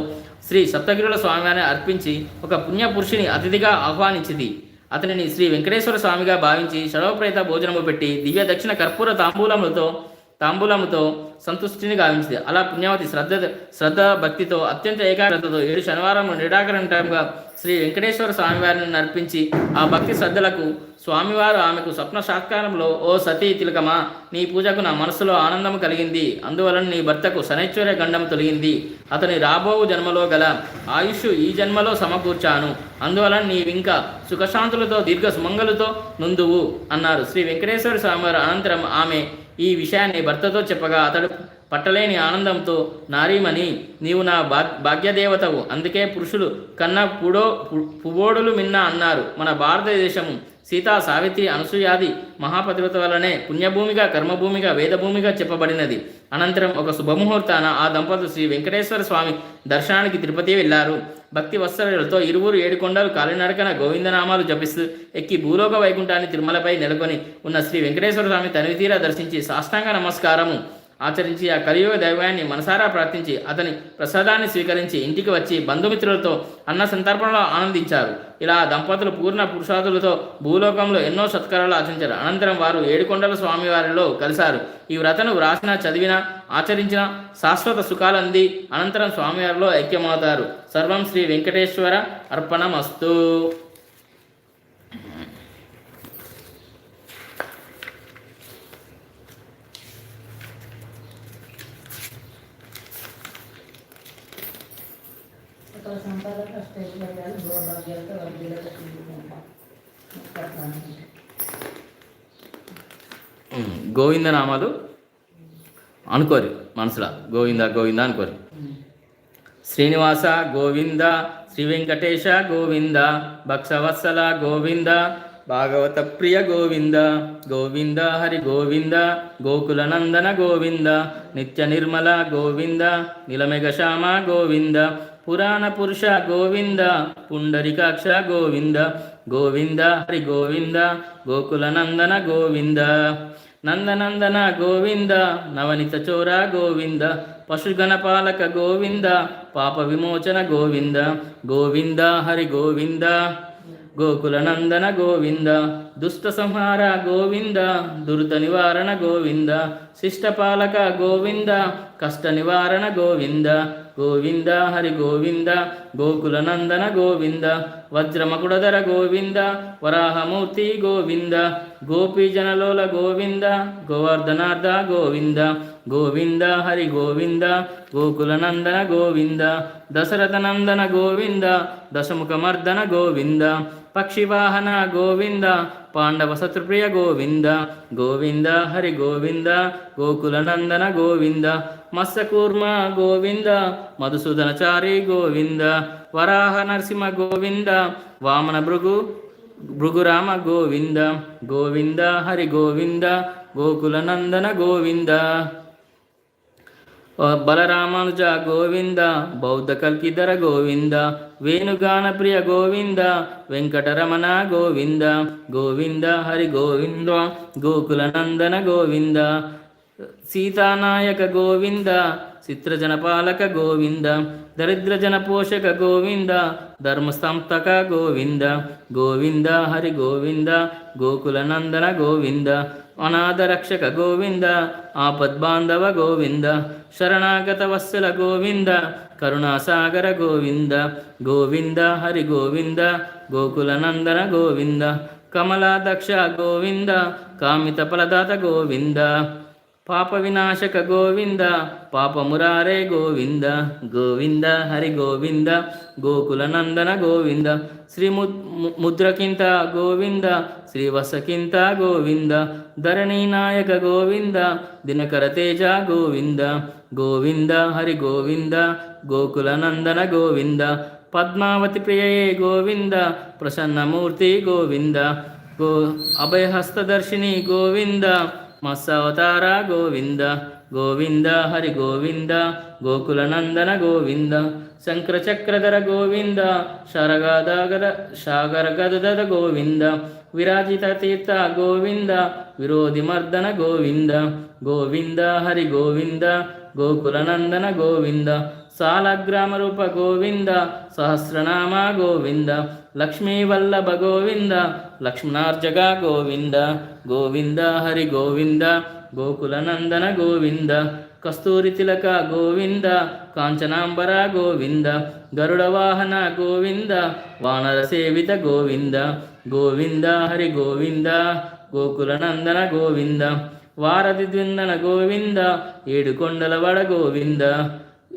శ్రీ సప్తగిరుల స్వామిని అర్పించి ఒక పుణ్యపురుషుని అతిథిగా ఆహ్వానించింది. అతనిని శ్రీ వెంకటేశ్వర స్వామిగా భావించి షడోప్రేత భోజనము పెట్టి దివ్య దక్షిణ కర్పూర తాంబూలముతో సంతుష్టిని గావించింది. అలా పుణ్యవతి శ్రద్ధ భక్తితో అత్యంత ఏకాగ్రతతో 7 శనివారం నిరాకరణంగా శ్రీ వెంకటేశ్వర స్వామివారిని నర్పించి ఆ భక్తి శ్రద్ధలకు స్వామివారు ఆమెకు స్వప్న సాక్షాత్కారంలో, ఓ సతీ తిలకమా, నీ పూజకు నా మనస్సులో ఆనందం కలిగింది. అందువలన నీ భర్తకు శనైశ్వర్య గండం తొలగింది. అతని రాబోవు జన్మలో గల ఆయుష్ ఈ జన్మలో సమకూర్చాను. అందువలన నీవింకా సుఖశాంతులతో దీర్ఘ సుమంగళుతో నుందువు అన్నారు శ్రీ వెంకటేశ్వర స్వామివారు. అనంతరం ఆమె ఈ విషయాన్ని భర్తతో చెప్పగా అతడు పట్టలేని ఆనందంతో, నారీమణి, నీవు నా భాగ్యదేవతవు, అందుకే పురుషులు కన్నా పుబోడులు మిన్న అన్నారు. మన భారతదేశము సీతా, సావిత్రి, అనసూయాది మహాపతివ్రత వలనే పుణ్యభూమిగా, కర్మభూమిగా, వేదభూమిగా చెప్పబడినది. అనంతరం ఒక శుభముహూర్తాన ఆ దంపతులు శ్రీ వెంకటేశ్వర స్వామి దర్శనానికి తిరుపతి వెళ్లారు. భక్తి వత్సలతో ఇరువురు 7 కొండలు కాలినడకన గోవిందనామాలు జపిస్తూ ఎక్కి భూలోక వైకుంఠాన్ని తిరుమలపై నెలకొని ఉన్న శ్రీ వెంకటేశ్వర స్వామి తనివితీరా దర్శించి సాష్టాంగ నమస్కారము ఆచరించి ఆ కలియుగ దైవాన్ని మనసారా ప్రార్థించి అతని ప్రసాదాన్ని స్వీకరించి ఇంటికి వచ్చి బంధుమిత్రులతో అన్న సంతర్పణలో ఆనందించారు. ఇలా దంపతులు పూర్ణ పురుషాదులతో భూలోకంలో ఎన్నో సత్కారాలు ఆచరించారు. అనంతరం వారు 7 కొండల స్వామివారిలో కలిశారు. ఈ వ్రతను వ్రాసిన, చదివిన, ఆచరించిన శాశ్వత సుఖాలంది అనంతరం స్వామివారిలో ఐక్యమవుతారు. సర్వం శ్రీ వెంకటేశ్వర అర్పణమస్తు. గోవిందనామాలు అనుకోరు మనసులో, గోవింద గోవింద అనుకోరు. శ్రీనివాస గోవింద, శ్రీ వెంకటేశ గోవింద, భక్సవత్సల గోవింద, భాగవత ప్రియ గోవింద, గోవింద హరి గోవింద, గోకుల నందన గోవింద, నిత్య నిర్మల గోవింద, నిలమెఘశ్యామ గోవింద, పురాణ పురుష గోవింద, పుండరికాక్ష గోవింద, గోవింద హరి గోవింద, గోకుల నందన గోవింద, నందనందన గోవింద, నవనిత చోర గోవింద, పశుగణపాలక గోవింద, పాప విమోచన గోవింద, గోవింద హరి గోవింద, గోకుల నందన గోవింద, దుష్ట సంహార గోవింద, దురిత నివారణ గోవింద, శిష్టపాలక గోవింద, కష్ట నివారణ గోవింద, గోవింద హరి గోవింద, గోకుల నందన గోవింద, వజ్రమకుడధర గోవింద, వరాహమూర్తి గోవింద, గోపీజనలోల గోవింద, గోవర్ధనార్థ గోవింద, గోవింద హరి గోవింద గోకులనందన గోవింద దశరథనందన గోవింద దశముఖమర్దన గోవింద పక్షివాహన గోవింద పాండవ శత్రుప్రియ గోవింద గోవింద హరి గోవింద గోకులనందన గోవింద మత్స్యకూర్మ గోవింద మధుసూదనచారి గోవింద వరాహ నరసింహ గోవింద వామన భృగురామ గోవింద గోవింద హరి గోవింద గోకులనందన గోవింద బలరామానుజ గోవింద బౌద్ధ కల్కిధర గోవింద వేణుగాన ప్రియ గోవింద వెంకటరమణ గోవింద గోవింద హరి గోవింద గోకులనందన గోవింద సీతానాయక గోవింద చిత్రజనపాలక గోవింద దరిద్రజన పోషక గోవింద ధర్మసంస్థక గోవింద గోవింద హరి గోవింద గోకులనందన గోవింద అనాథ రక్షక గోవింద ఆపద్బాంధవ గోవింద శరణాగత వత్సల గోవింద కరుణాసాగర గోవింద గోవింద హరి గోవింద గోకులనందన గోవింద కమలాదక్ష గోవింద కామిత ఫలదాత గోవింద పాప వినాశక గోవింద పాపమురారే గోవింద గోవింద హరి గోవింద గోకులనందన గోవింద శ్రీ ముద్రకింత గోవింద శ్రీవసకింత గోవింద ధరణీనాయక గోవింద దినకర తేజ గోవింద గోవింద హరి గోవింద గోకులనందన గోవింద పద్మావతి ప్రియయే గోవింద ప్రసన్నమూర్తి గోవింద అభయహస్తదర్శిని గోవింద మత్స్యావతార గోవింద గోవింద హరి గోవింద గోకులనందన గోవింద శంకరచక్రధర గోవింద సాగరగద గోవింద విరాజిత తీర్థ గోవింద విరోధిమర్దన గోవింద గోవింద హరి గోవింద గోకులనందన గోవింద సాలగ్రామరూప గోవింద సహస్రనామ గోవింద లక్ష్మీవల్లభ గోవింద లక్ష్మణార్జగ గోవింద గోవింద హరి గోవింద గోకులనందన గోవింద కస్తూరి తిలక గోవింద కాంచనాంబర గోవింద గరుడ వాహన గోవింద వానర సేవిత గోవింద గోవింద హరి గోవింద గోకులనందన గోవింద వారధి ద్విందన గోవింద ఏడుకొండలవడ గోవింద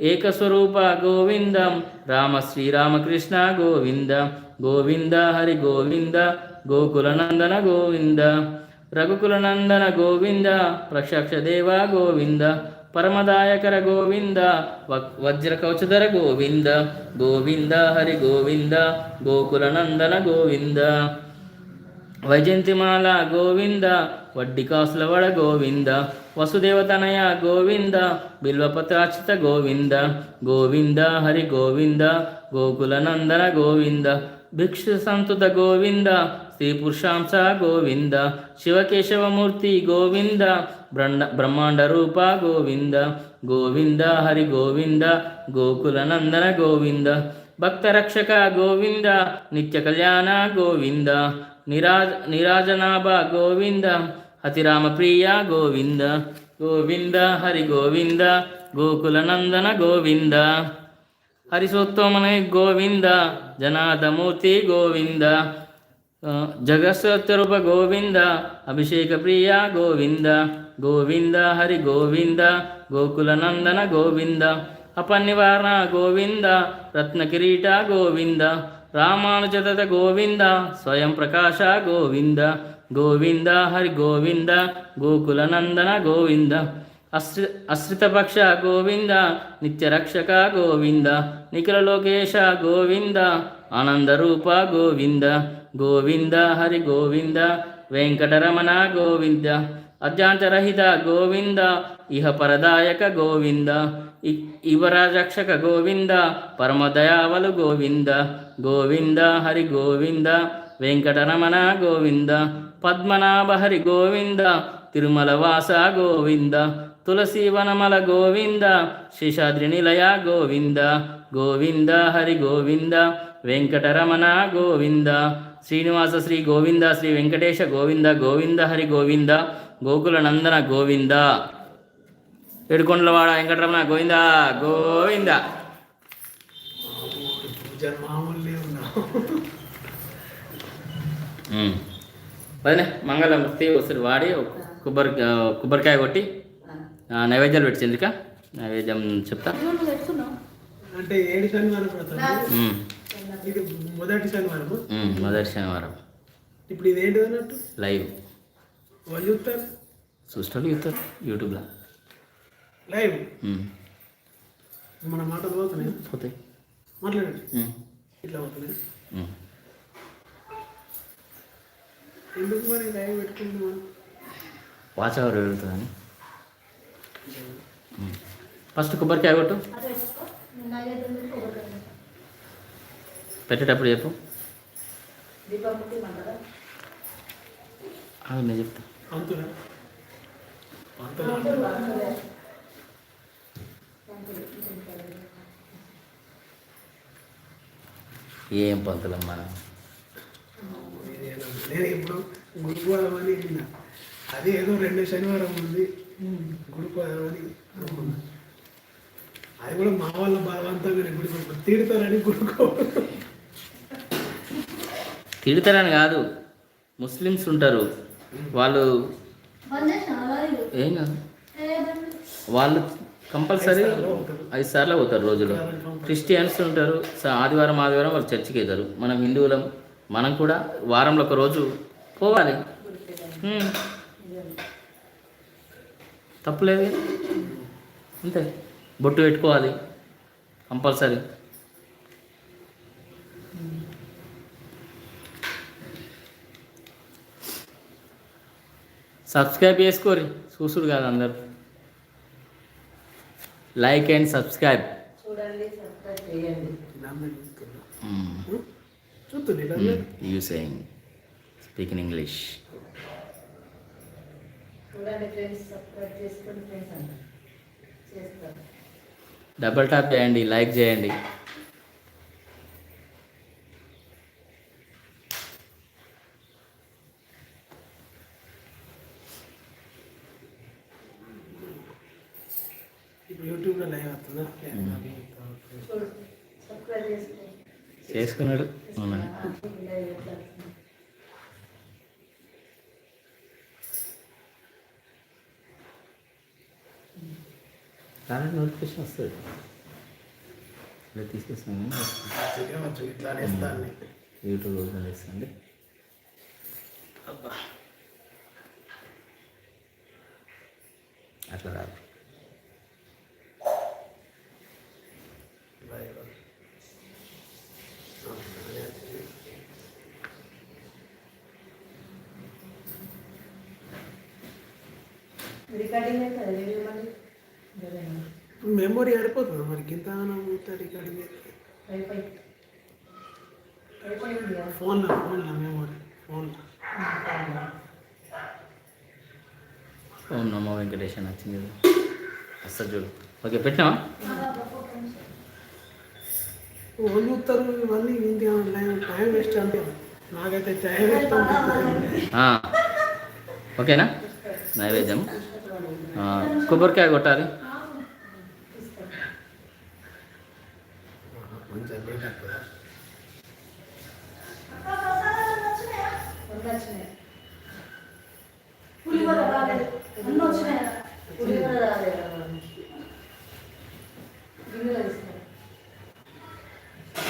ఏకస్వరూప గోవింద రామ శ్రీరామకృష్ణ గోవింద గోవింద హరి గోవింద గోకులనందన గోవింద రఘుకులనందన గోవింద ప్రత్యక్షదేవ గోవింద పరమదాయకర గోవింద వజ్రకవచధర గోవింద గోవింద హరి గోవింద గోకులనందన గోవింద వైజయంతిమాల గోవింద వడ్డికాసులవడ గోవింద వసుదేవతనయ గోవింద బిల్వపత్రాచిత గోవింద గోవింద హరి గోవింద గోకులనందన గోవింద భిక్షు సంతుత గోవింద శ్రీ పురుషాంశ గోవింద శివకేశవమూర్తి గోవింద బ్రహ్మాండ రూప గోవింద గోవింద హరి గోవింద గోకులనందన గోవింద భక్తరక్షక గోవింద నిత్య కళ్యాణ గోవింద నిరాజనాభ గోవింద అతిరామ ప్రియ గోవింద గోవింద హరి గోవింద గోకులనందన గోవింద హరిసోత్తమనే గోవింద జనార్దమూర్తి గోవింద జగస్వరూప గోవింద అభిషేక ప్రియ గోవింద గోవింద హరి గోవింద గోకులనందన గోవింద అపనివారణ గోవింద రత్నకిరీట గోవింద రామానుజదత గోవింద స్వయం ప్రకాశ గోవింద గోవింద హరి గోవింద గోకులనందన గోవింద అశ్రితపక్ష గోవింద నిత్యరక్షక గోవింద నిఖిల లోకేశ గోవింద ఆనందరూప గోవింద గోవింద హరి గోవింద వెంకటరమణ గోవింద అద్యాంతరహిత గోవింద ఇహ పరదాయక గోవింద ఇవరాజక్షక గోవింద పరమదయావలు గోవింద గోవింద హరి గోవింద వెంకటరమణ గోవింద పద్మనాభ హరి గోవింద తిరుమల వాస గోవింద తులసీవనమల గోవింద శేషాద్రి నిలయ గోవింద గోవింద హరి గోవింద వెంకటరమణ గోవింద శ్రీనివాస శ్రీ గోవింద శ్రీ వెంకటేశ గోవింద గోవింద హరి గోవింద గోకులనందన గోవింద ఏడుకొండలవాడ వెంకటరమణ గోవింద గోవింద. వదిలే మంగళమూర్తి ఒకసారి వాడి కొబ్బరికాయ కొట్టి నైవేద్యాలు పెట్టి చంద్రిక నైవేద్యం చెప్తా. అంటే 7 శనివారం పడుతుంది. ఇది మొదటి శనివారం. మొదటి శనివారం. ఇప్పుడు ఇది ఏంటి అన్నట్టు లైవ్ వాళ్ళు చూస్తారు, చూస్తారు చూస్తారు యూట్యూబ్లో లైవ్. మన మాటలు పోతున్నాయి పోతాయి, మాట్లాడండి. ఇట్లా పోతున్నాయి. ఎందుకు మరి లైవ్ పెట్టుకుంది మనం? వాచ్ అవర్ వెళ్తుందని. ఫస్ట్ కొబ్బరికాయ కొట్టు, పెట్టేటప్పుడు చెప్పు. నేను చెప్తా. అంతురా ఏం పంతులమ్మా, నేను ఇప్పుడు గురువారం అని విన్నా. అది ఏదో 2 శనివారం ఉంది గురువారం అని అనుకున్నా. అది కూడా మా వాళ్ళ బలవంతంగా గుడికి తిడతారని గురుకో. తిడతారని కాదు, ముస్లిమ్స్ ఉంటారు వాళ్ళు, ఏం కాదు, వాళ్ళు కంపల్సరీ 5 సార్లు పోతారు రోజులో. క్రిస్టియన్స్ ఉంటారు, ఆదివారం వాళ్ళు చర్చికి వెళ్తారు. మనం హిందువులం, మనం కూడా వారంలో ఒక రోజు పోవాలి. తప్పులేదు, అంతే. బొట్టు పెట్టుకోవాలి కంపల్సరీ. సబ్స్క్రైబ్ చేసుకోరి, చూసుడు కాదు అందరు. Like and subscribe. You saying speak in English. Double tap చేయండి, లైక్ చేయండి. యూట్యూబ్లో లైవ్ అవుతుందా? చేసుకున్నాడు. కానీ నోటిఫికేషన్ వస్తుంది, ఇలా తీసుకొస్తాను. యూట్యూబ్ ఓపెన్ చేస్తాండి. అట్లా రాదు. మెమొరీ ఆడిపోతుంది మరి, ఇంత రికార్డింగ్ ఫోన్లో మెమొరీ ఫోన్లో. ఓం నమో వెంకటేశ్ అని వచ్చింది కదా, వస్తుంది చూడు. ఓకే, పెట్టినావా? వాళ్ళు చూస్తారు మళ్ళీ ఇంటి టైం వేస్ట్ అంటే. నాకైతే టైం వేస్ట్ ఓకేనా? నైవేద్యం కొబ్బరికాయ కొట్టాలి. కొంచెం లేట్ అవుతుందా?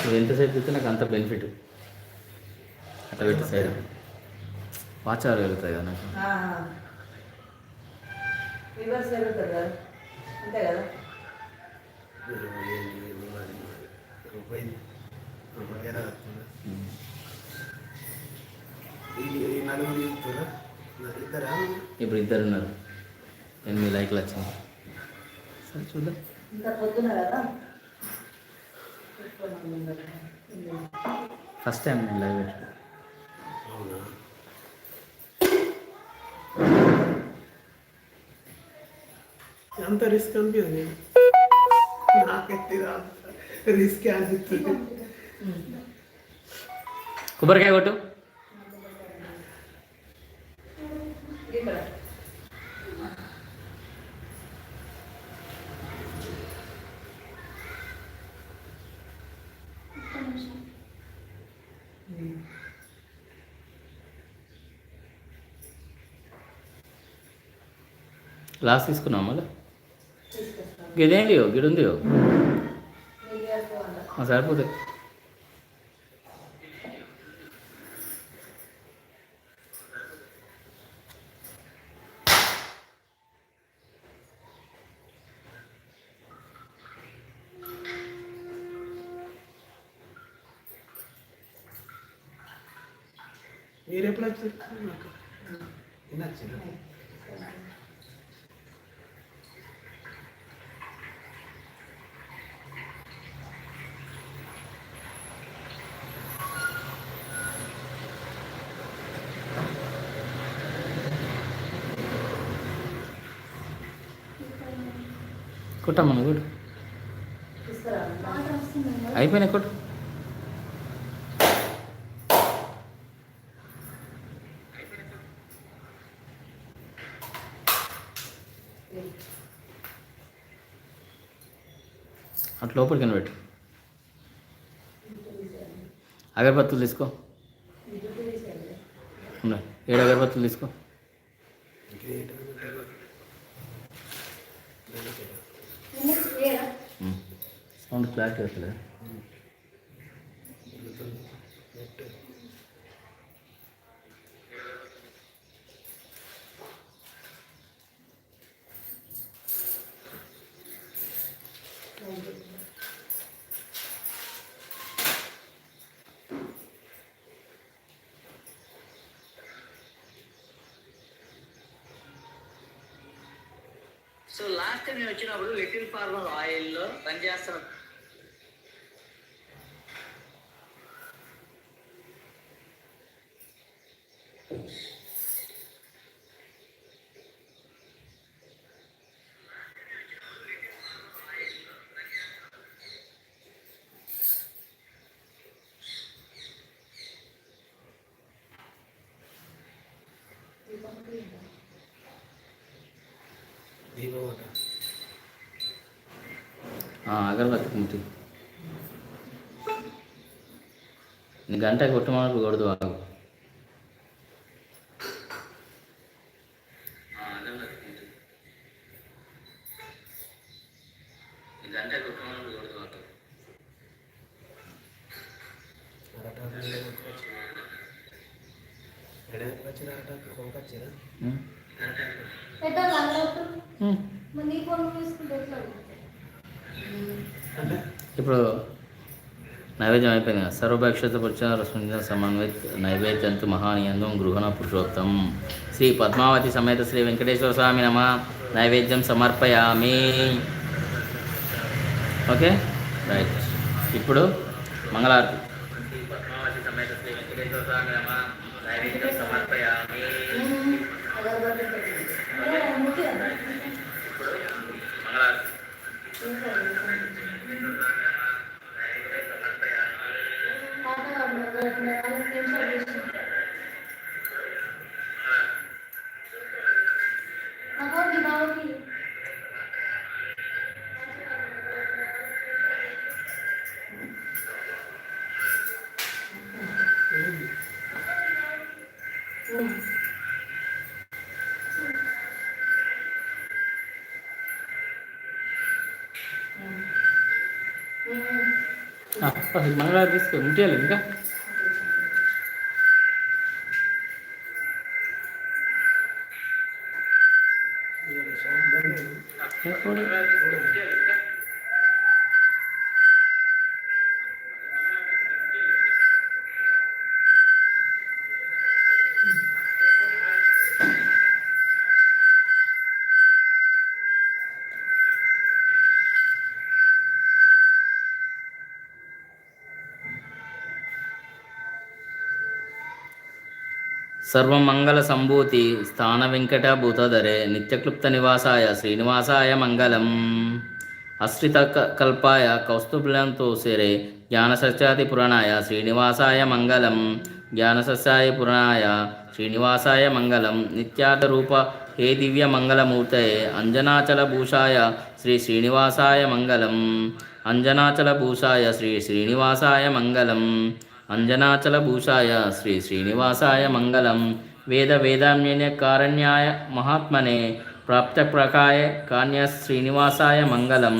నువ్వు ఎంతసేపు చూస్తే నాకు అంత బెనిఫిట్. అట్లా పెట్టి సైడ్ వాచ్ అవర్ వెళ్తాయి కదా నాకు. రివర్స్ జరుగుతుంది కదా, అంతే కదా. ఇప్పుడు 2 ఉన్నారు, 8 లైక్లు వచ్చింది. సరే చూద్దాం. ఇంత పొద్దున కదా, ఫస్ట్ టైం నేను లైవ్ పెట్టు. అంత రిస్క్ అనిపించదు, నాకైతే రిస్క్ అనిపిస్తుంది. కొబ్బరికాయ కొట్టు. గ్లాస్ తీసుకున్నాం మళ్ళీ. గిదేంటి గిడి ఉంది నీళ్ళు వేసుకోవాలా? సరిపోతుంది. మీరు ఎప్పుడు వచ్చారు? నాకు నచ్చింది. కొట్టమ్మా కొట్టు. తీసుకురా. అయిపోయినాయి కొట్టు. అటు లోపలికి పెట్టు. అగరబత్తులు తీసుకో. ఉన్నాయి 7 అగరబత్తులు తీసుకో. సౌండ్ క్లారిటీ వస్తలేదు. సో లాస్ట్ టైం నేను వచ్చినప్పుడు లిటిల్ ఫార్మర్ ఆయిల్లో పనిచేస్తాను. అగరబత్తి ముట్టి నీ గంట కొట్టమని కొడదు ఆగు. ఇప్పుడు నైవేద్యం అయిపోయింది కదా. సర్వభక్షత పురుష రశ్మి సమన్విత్ నైవేద్యంతు మహానియందం గృహణ పురుషోత్తం శ్రీ పద్మావతి సమేత శ్రీ వెంకటేశ్వర స్వామి నమ నైవేద్యం సమర్పయామి. Okay right. ఇప్పుడు మంగళారతి. శ్రీ పద్మావతి సమేత శ్రీ వెంకటేశ్వర స్వామి నమ నైవేద్యం సమర్పయామి. ఇప్పుడు మంగళారతి. మంగళవారం తీసుకో ముట్టియాలి ఇంకా. సర్వమంగళ సంభూతి స్థాన వెంకట భూతధరే నిత్యక్లుప్త నివాసాయ శ్రీనివాసాయ మంగళం. అశ్రిత కల్పాయ కౌస్తుభ్యంతోసిరే జ్ఞానసత్యాది పురాణాయ శ్రీనివాసాయ మంగళం. జ్ఞానసస్యాయ పురాణాయ శ్రీనివాసాయ మంగళం. నిత్యార్థరూప హే దివ్య మంగళమూర్తయే అంజనాచల భూషాయ శ్రీ శ్రీనివాసాయ మంగళం. అంజనాచల భూషాయ శ్రీ శ్రీనివాసాయ మంగళం. అంజనాచల భూషాయ శ్రీ శ్రీనివాసాయ మంగళం. వేద వేదాన్యకారణ్యాయ మహాత్మనే ప్రాప్తప్రకాయ కాన్య శ్రీనివాసాయ మంగళం.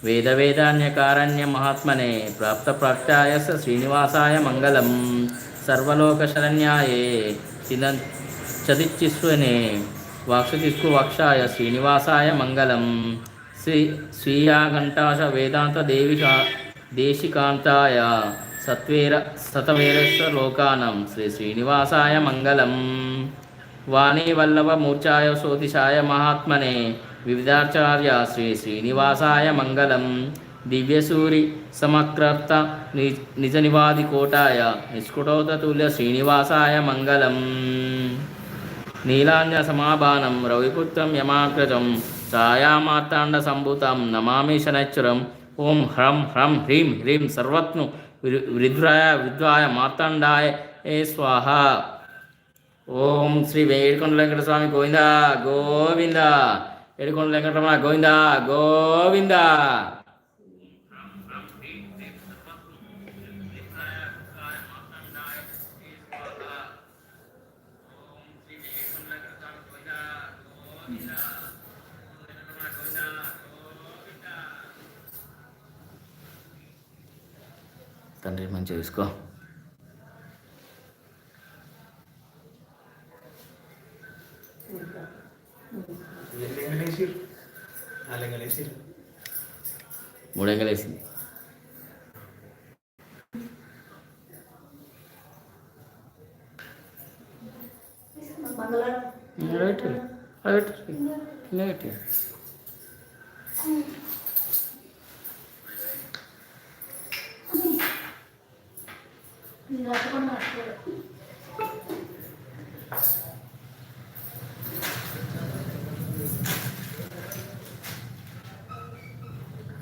వేదవేదాన్యకారణ్య మహాత్మనే ప్రాప్తప్రాప్తాయ శ్రీనివాసాయ మంగళం. సర్వలోకశరణ్యాయే చదిచ్చిస్వనే వాక్షతిస్కు వక్షాయ శ్రీనివాసాయ మంగళం. స్వీయాఘంటాశ వేదాంత దేశికాంతాయ సతవేరస్వ లోకానం శ్రీనివాసాయ మంగళం. వాణీవల్లభ మూర్ఛాయ శోతిషాయ మహాత్మనే వివిధాచార్య శ్రీనివాసాయ మంగళం. దివ్యసూరి సమక్రప్త నిజనివాదికోటాయ నిష్కుటోతతుల్య శ్రీనివాసాయ మంగళం. నీలాంజ సమాభానం రవిపుత్రం యమాగ్రజం ఛాయామార్తాండ సంభూతం నమామి శనైశ్వరం. ఓం హ్రం హ్రం హ్రీం హ్రీం సర్వత్ను విద్వాయ మార్తాండాయ స్వాహ. ఓం శ్రీ ఏడుకొండల వెంకట స్వామి గోవింద గోవింద. ఏడుకొండల వెంకటరమణ గోవింద గోవింద. తండ్రి మంచిగా చూసుకో. లెంగలేసిరు, ఆ లెంగలేసిరు. మూడెంగలేసింది. మంగళవారం పెట్టు అది పెట్టు కింద పెట్టి. నేను రాకుండా